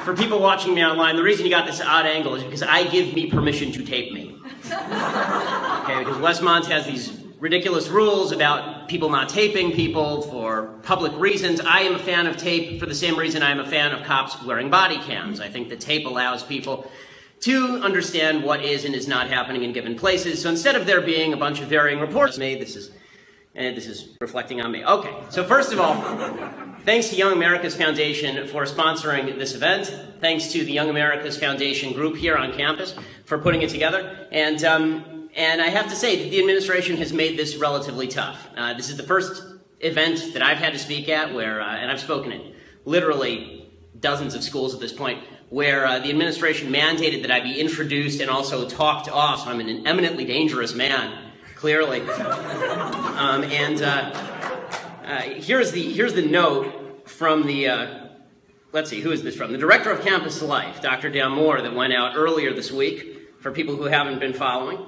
for people watching me online, the reason you got this odd angle is because I give me permission to tape me. Okay, because Westmont has these ridiculous rules about people not taping people for public reasons. I am a fan of tape for the same reason I am a fan of cops wearing body cams. I think that tape allows people to understand what is and is not happening in given places. So instead of there being a bunch of varying reports made, this is reflecting on me. Okay, so first of all, thanks to Young America's Foundation for sponsoring this event. Thanks to the Young America's Foundation group here on campus for putting it together. And I have to say that the administration has made this relatively tough. This is the first event that I've had to speak at where, and I've spoken at literally dozens of schools at this point, where the administration mandated that I be introduced and also talked off. So I'm an eminently dangerous man, clearly. Here's the note from the, let's see, who is this from? The director of Campus Life, Dr. Damour, that went out earlier this week for people who haven't been following.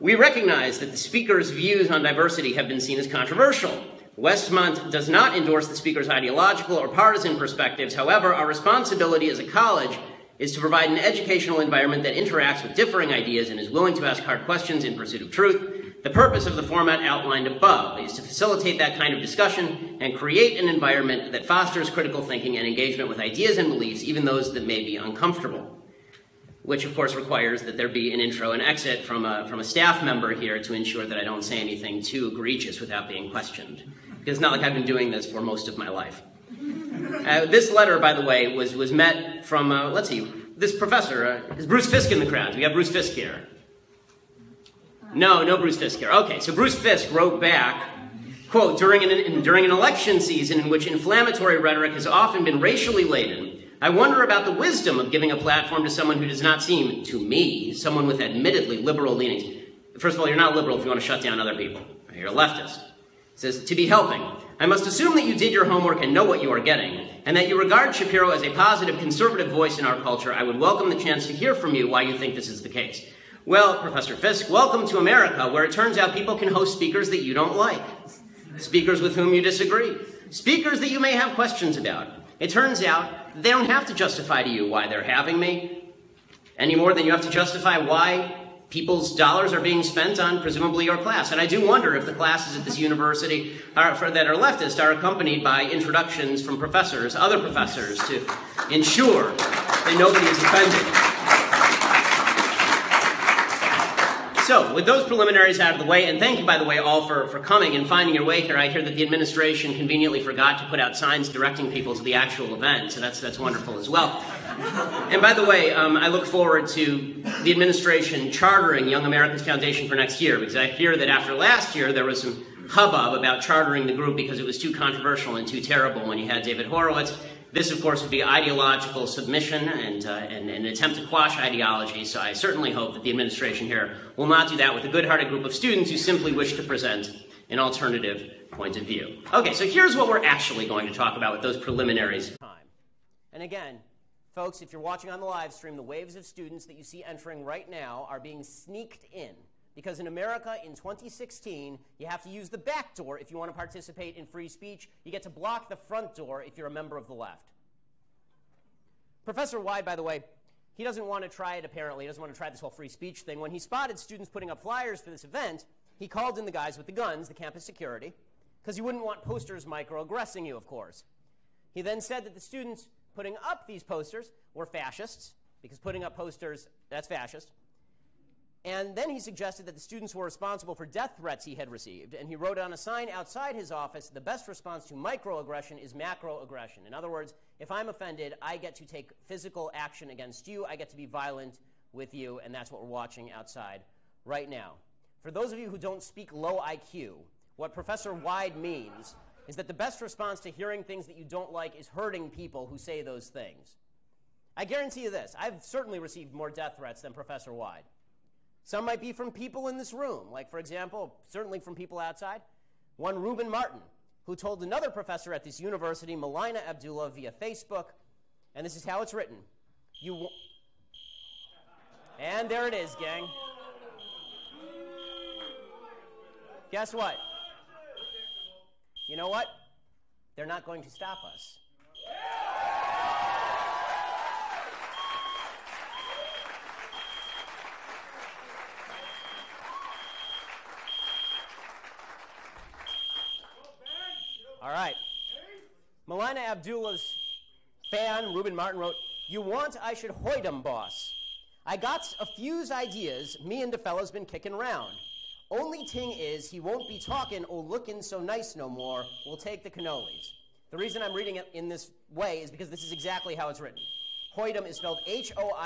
We recognize that the speaker's views on diversity have been seen as controversial. Westmont does not endorse the speaker's ideological or partisan perspectives. However, our responsibility as a college is to provide an educational environment that interacts with differing ideas and is willing to ask hard questions in pursuit of truth. The purpose of the format outlined above is to facilitate that kind of discussion and create an environment that fosters critical thinking and engagement with ideas and beliefs, even those that may be uncomfortable. Which, of course, requires that there be an intro and exit from a staff member here to ensure that I don't say anything too egregious without being questioned. Because it's not like I've been doing this for most of my life. This letter, by the way, was met from, let's see, this professor. Is Bruce Fisk in the crowd? Do we have Bruce Fisk here? No Bruce Fisk here. Okay, so Bruce Fisk wrote back, quote, during an election season in which inflammatory rhetoric has often been racially laden, I wonder about the wisdom of giving a platform to someone who does not seem, to me, someone with admittedly liberal leanings. First of all, you're not liberal if you want to shut down other people. You're a leftist. It says, to be helping. I must assume that you did your homework and know what you are getting, and that you regard Shapiro as a positive conservative voice in our culture. I would welcome the chance to hear from you why you think this is the case. Well, Professor Fisk, welcome to America, where it turns out people can host speakers that you don't like, speakers with whom you disagree, speakers that you may have questions about. It turns out they don't have to justify to you why they're having me, any more than you have to justify why people's dollars are being spent on presumably your class. And I do wonder if the classes at this university that are leftist are accompanied by introductions from professors, other professors, to ensure that nobody is offended. So, with those preliminaries out of the way, and thank you, by the way, all for coming and finding your way here. I hear that the administration conveniently forgot to put out signs directing people to the actual event, so that's wonderful as well. And by the way, I look forward to the administration chartering Young America's Foundation for next year, because I hear that after last year there was some hubbub about chartering the group because it was too controversial and too terrible when you had David Horowitz. This, of course, would be ideological submission and an attempt to quash ideology, so I certainly hope that the administration here will not do that with a good-hearted group of students who simply wish to present an alternative point of view. Okay, so here's what we're actually going to talk about with those preliminaries. And again, folks, if you're watching on the live stream, the waves of students that you see entering right now are being sneaked in. Because in America in 2016, you have to use the back door if you want to participate in free speech. You get to block the front door if you're a member of the left. Professor Wyde, by the way, he doesn't want to try it, apparently. He doesn't want to try this whole free speech thing. When he spotted students putting up flyers for this event, he called in the guys with the guns, the campus security, because he wouldn't want posters microaggressing you, of course. He then said that the students putting up these posters were fascists, because putting up posters, that's fascist. And then he suggested that the students were responsible for death threats he had received, and he wrote on a sign outside his office, the best response to microaggression is macroaggression. In other words, if I'm offended, I get to take physical action against you, I get to be violent with you, and that's what we're watching outside right now. For those of you who don't speak low IQ, what Professor Wyde means is that the best response to hearing things that you don't like is hurting people who say those things. I guarantee you this, I've certainly received more death threats than Professor Wyde. Some might be from people in this room, like, for example, certainly from people outside. One, Reuben Martin, who told another professor at this university, Melina Abdullah, via Facebook, and this is how it's written. And there it is, gang. Guess what? You know what? They're not going to stop us. All right. Melina Abdullah's fan, Ruben Martin, wrote, "You want I should hoid 'em, boss. I got a few's ideas me and the fella's been kicking round. Only ting is he won't be talking or looking so nice no more. We'll take the cannolis." The reason I'm reading it in this way is because this is exactly how it's written. Hoidem is spelled Hoyt''E''M.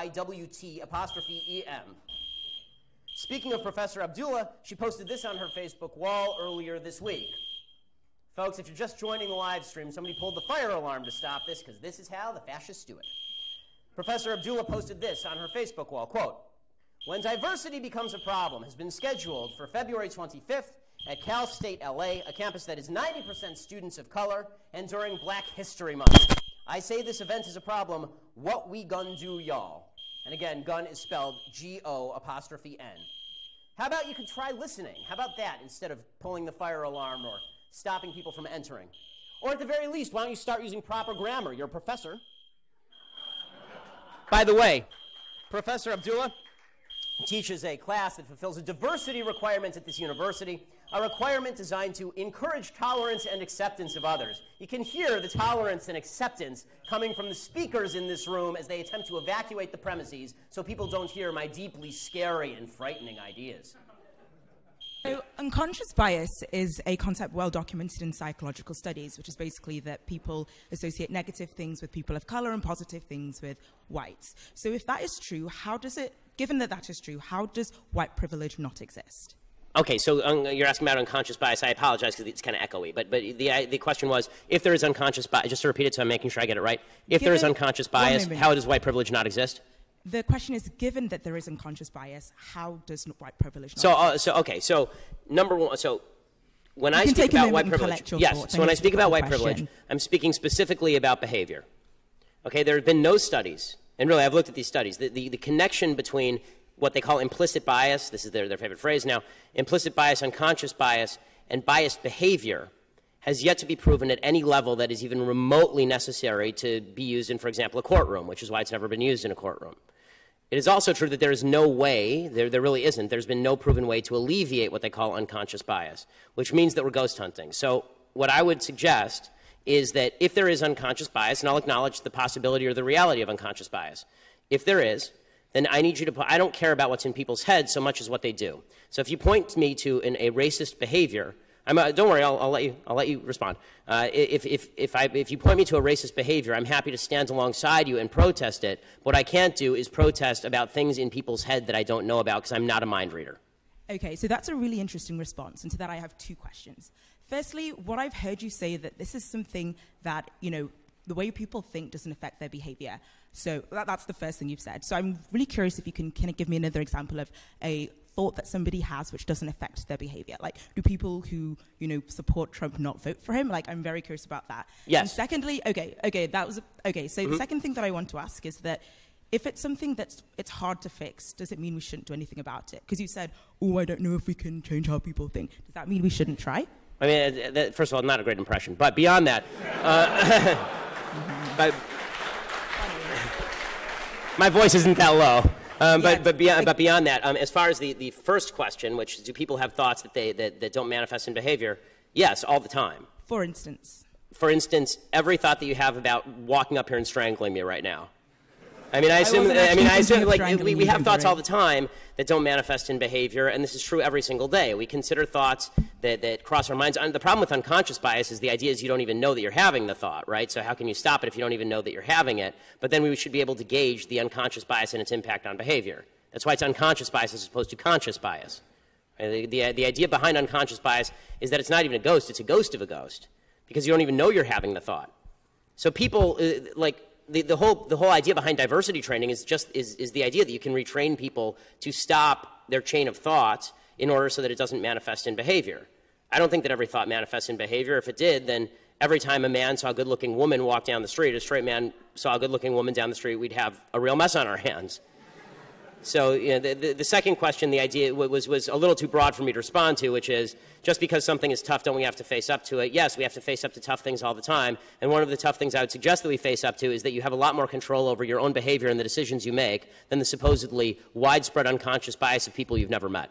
Speaking of Professor Abdullah, she posted this on her Facebook wall earlier this week. Folks, if you're just joining the live stream, somebody pulled the fire alarm to stop this, because this is how the fascists do it. Professor Abdullah posted this on her Facebook wall, quote, "When diversity becomes a problem has been scheduled for February 25th at Cal State LA, a campus that is 90% students of color, and during Black History Month. I say this event is a problem. What we gon' do, y'all?" And again, gun is spelled G-O''N. How about you could try listening? How about that instead of pulling the fire alarm or stopping people from entering? Or at the very least, why don't you start using proper grammar? You're a professor. By the way, Professor Abdullah teaches a class that fulfills a diversity requirement at this university, a requirement designed to encourage tolerance and acceptance of others. You can hear the tolerance and acceptance coming from the speakers in this room as they attempt to evacuate the premises so people don't hear my deeply scary and frightening ideas. So unconscious bias is a concept well documented in psychological studies, which is basically that people associate negative things with people of color and positive things with whites. So if that is true, given that that is true, how does white privilege not exist? Okay, so you're asking about unconscious bias. I apologize because it's kind of echoey, but the question was, if there is unconscious bias, just to repeat it so I'm making sure I get it right, if there is unconscious bias, how does white privilege not exist? The question is, given that there is unconscious bias, how does white privilege not exist? So number one, so when I speak about white privilege, yes, so when I speak about white privilege, I'm speaking specifically about behavior. Okay, there have been no studies, and really I've looked at these studies, the connection between what they call implicit bias, this is their favorite phrase now, implicit bias, unconscious bias, and biased behavior has yet to be proven at any level that is even remotely necessary to be used in, for example, a courtroom, which is why it's never been used in a courtroom. It is also true that there is no way, there really isn't, there's been no proven way to alleviate what they call unconscious bias, which means that we're ghost hunting. So what I would suggest is that if there is unconscious bias, and I'll acknowledge the possibility or the reality of unconscious bias, if there is, then I need you to I don't care about what's in people's heads so much as what they do. So if you point me to a racist behavior, don't worry, I'll let you respond. If you point me to a racist behavior, I'm happy to stand alongside you and protest it. What I can't do is protest about things in people's head that I don't know about because I'm not a mind reader. Okay, so that's a really interesting response, and to that I have two questions. Firstly, what I've heard you say that this is something that, the way people think doesn't affect their behavior. So that's the first thing you've said. So I'm really curious if you can kind of give me another example of a thought that somebody has which doesn't affect their behavior. Like, do people who, support Trump not vote for him? Like, I'm very curious about that. Yes. And secondly, so the second thing that I want to ask is that if it's something it's hard to fix, does it mean we shouldn't do anything about it? Because you said, I don't know if we can change how people think. Does that mean we shouldn't try? I mean, first of all, not a great impression. But beyond that, my voice isn't that low. But beyond that, as far as the first question, which is, do people have thoughts that don't manifest in behavior? Yes, all the time. For instance? For instance, every thought that you have about walking up here and strangling me right now. I assume like we have thoughts all the time that don't manifest in behavior, and this is true every single day. We consider thoughts that cross our minds. And the problem with unconscious bias is the idea is you don't even know that you're having the thought, right? So how can you stop it if you don't even know that you're having it? But then we should be able to gauge the unconscious bias and its impact on behavior. That's why it's unconscious bias as opposed to conscious bias. The idea behind unconscious bias is that it's not even a ghost, it's a ghost of a ghost, because you don't even know you're having the thought. So people, the whole idea behind diversity training is the idea that you can retrain people to stop their chain of thought in order so that it doesn't manifest in behavior. I don't think that every thought manifests in behavior. If it did, then every time a man saw a good-looking woman walk down the street, a straight man saw a good-looking woman down the street, we'd have a real mess on our hands. So the second question, the idea was a little too broad for me to respond to, which is, just because something is tough, don't we have to face up to it? Yes, we have to face up to tough things all the time. And one of the tough things I would suggest that we face up to is that you have a lot more control over your own behavior and the decisions you make than the supposedly widespread unconscious bias of people you've never met.